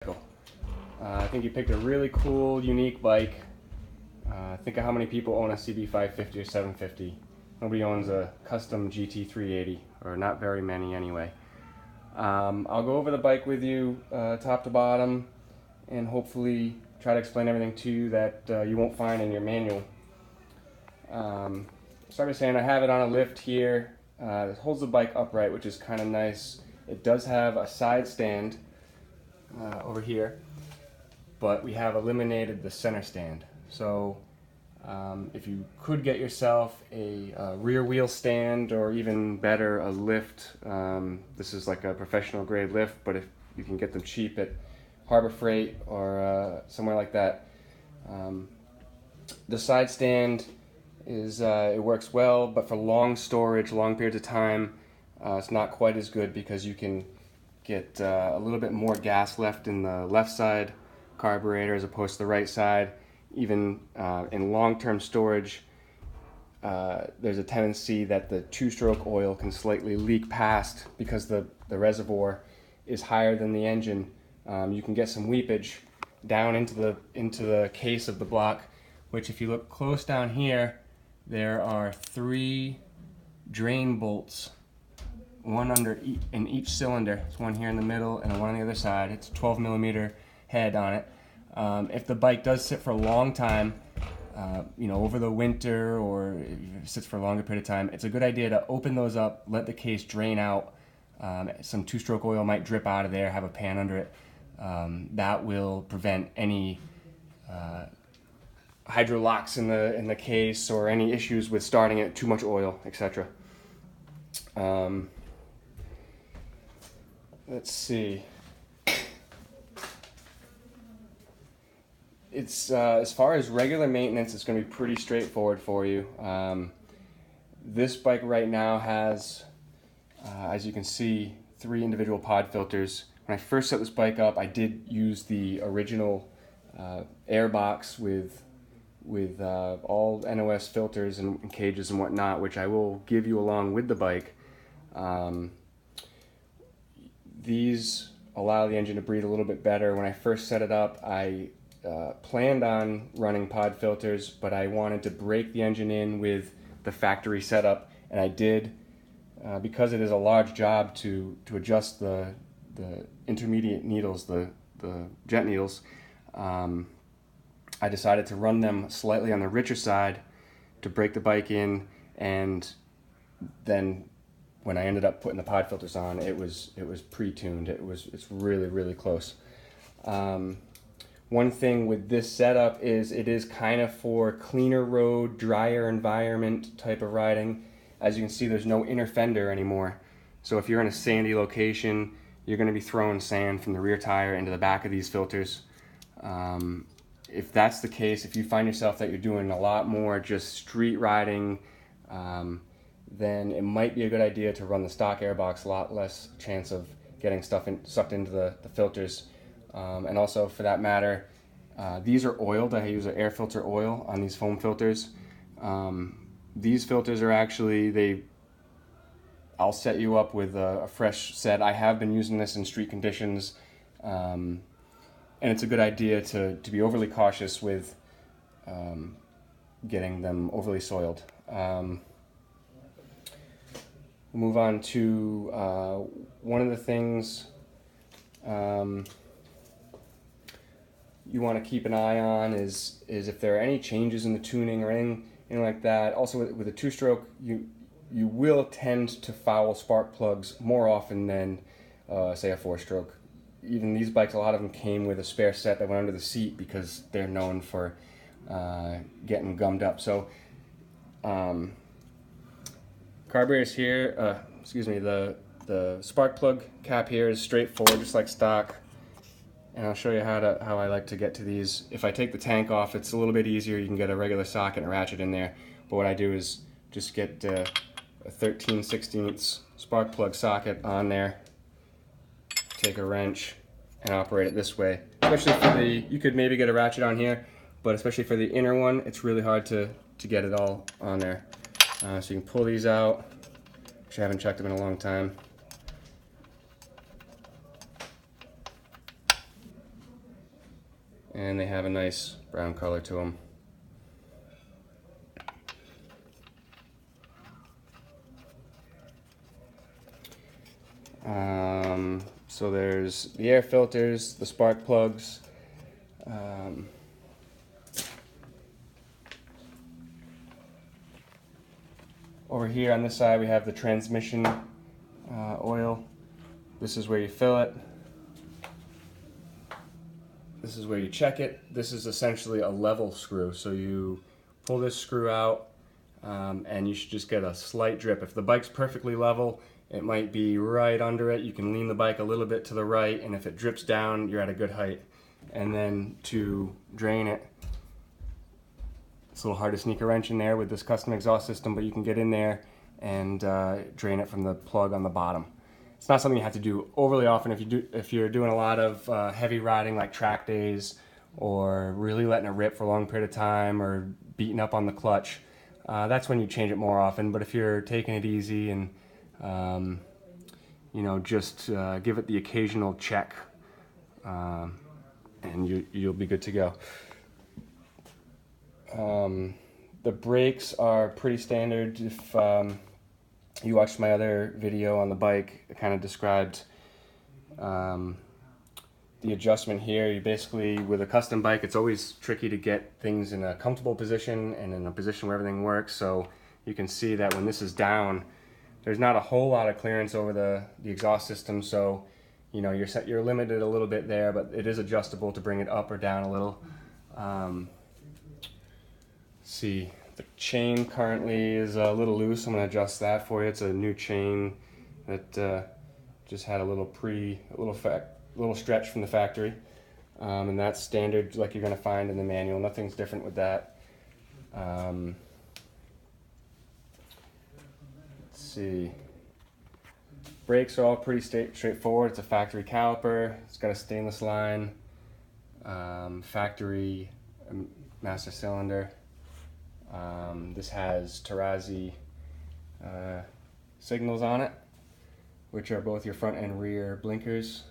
I think you picked a really cool, unique bike. Think of how many people own a CB550 or 750. Nobody owns a custom GT380, or not very many anyway. I'll go over the bike with you top to bottom and hopefully try to explain everything to you that you won't find in your manual. Start by saying I have it on a lift here. It holds the bike upright, which is kind of nice. It does have a side stand over here, but we have eliminated the center stand. So if you could get yourself a rear wheel stand, or even better, a lift, this is like a professional grade lift, but if you can get them cheap at Harbor Freight or somewhere like that, the side stand is it works well, but for long storage, long periods of time, it's not quite as good, because you can get a little bit more gas left in the left side carburetor as opposed to the right side. Even in long-term storage, there's a tendency that the two-stroke oil can slightly leak past because the reservoir is higher than the engine. You can get some weepage down into the case of the block, which, if you look close down here, there are 3 drain bolts, one in each cylinder. There's one here in the middle and one on the other side. It's a 12mm head on it. If the bike does sit for a long time, over the winter, or if it sits for a longer period of time, it's a good idea to open those up, let the case drain out. Some two-stroke oil might drip out of there, have a pan under it. That will prevent any hydrolocks in the case, or any issues with starting it, too much oil, etc. Let's see. It's as far as regular maintenance, it's going to be pretty straightforward for you. This bike right now has, as you can see, 3 individual pod filters. When I first set this bike up, I did use the original air box with all NOS filters and cages and whatnot, which I will give you along with the bike. These allow the engine to breathe a little bit better. When I first set it up, I planned on running pod filters, but I wanted to break the engine in with the factory setup, and I did. Because it is a large job to adjust the intermediate needles, the jet needles, I decided to run them slightly on the richer side to break the bike in, and then when I ended up putting the pod filters on, it was pre-tuned. It's really close. One thing with this setup is it is kind of for cleaner road, drier environment type of riding. As you can see, there's no inner fender anymore. So if you're in a sandy location, you're going to be throwing sand from the rear tire into the back of these filters. If that's the case, if you find yourself that you're doing a lot more just street riding, then it might be a good idea to run the stock airbox. A lot less chance of getting stuff sucked into the filters. And also, for that matter, these are oiled. I use an air filter oil on these foam filters. These filters are actually, I'll set you up with a fresh set. I have been using this in street conditions, and it's a good idea to be overly cautious with getting them overly soiled. We'll move on to one of the things you want to keep an eye on is if there are any changes in the tuning or anything like that. Also, with a two-stroke, you will tend to foul spark plugs more often than say a four-stroke. Even these bikes, a lot of them came with a spare set that went under the seat because they're known for getting gummed up. So carburetors here, the spark plug cap here is straightforward, just like stock. And I'll show you how I like to get to these. If I take the tank off, it's a little bit easier. You can get a regular socket and a ratchet in there. But what I do is just get a 13/16 spark plug socket on there, take a wrench, and operate it this way. Especially for you could maybe get a ratchet on here, but especially for the inner one, it's really hard to get it all on there. So you can pull these out, which I haven't checked them in a long time. and they have a nice brown color to them. So there's the air filters, the spark plugs, over here on this side we have the transmission oil. This is where you fill it. This is where you check it. This is essentially a level screw. So you pull this screw out and you should just get a slight drip. If the bike's perfectly level, it might be right under it. You can lean the bike a little bit to the right, and if it drips down, you're at a good height. And then to drain it, it's a little hard to sneak a wrench in there with this custom exhaust system, but you can get in there and drain it from the plug on the bottom. It's not something you have to do overly often. If you're doing a lot of heavy riding like track days, or really letting it rip for a long period of time, or beating up on the clutch, that's when you change it more often. But if you're taking it easy and you know, just give it the occasional check, and you'll be good to go. The brakes are pretty standard. If you watched my other video on the bike, it kind of described the adjustment here. You basically, with a custom bike, it's always tricky to get things in a comfortable position and in a position where everything works. So you can see that when this is down, there's not a whole lot of clearance over the exhaust system, so you know you're limited a little bit there, but it is adjustable to bring it up or down a little. See, the chain currently is a little loose. I'm going to adjust that for you. It's a new chain that just had a little stretch from the factory, and that's standard like you're going to find in the manual. Nothing's different with that. See, brakes are all pretty straightforward. It's a factory caliper. It's got a stainless line, factory master cylinder. This has Tarazi signals on it, which are both your front and rear blinkers.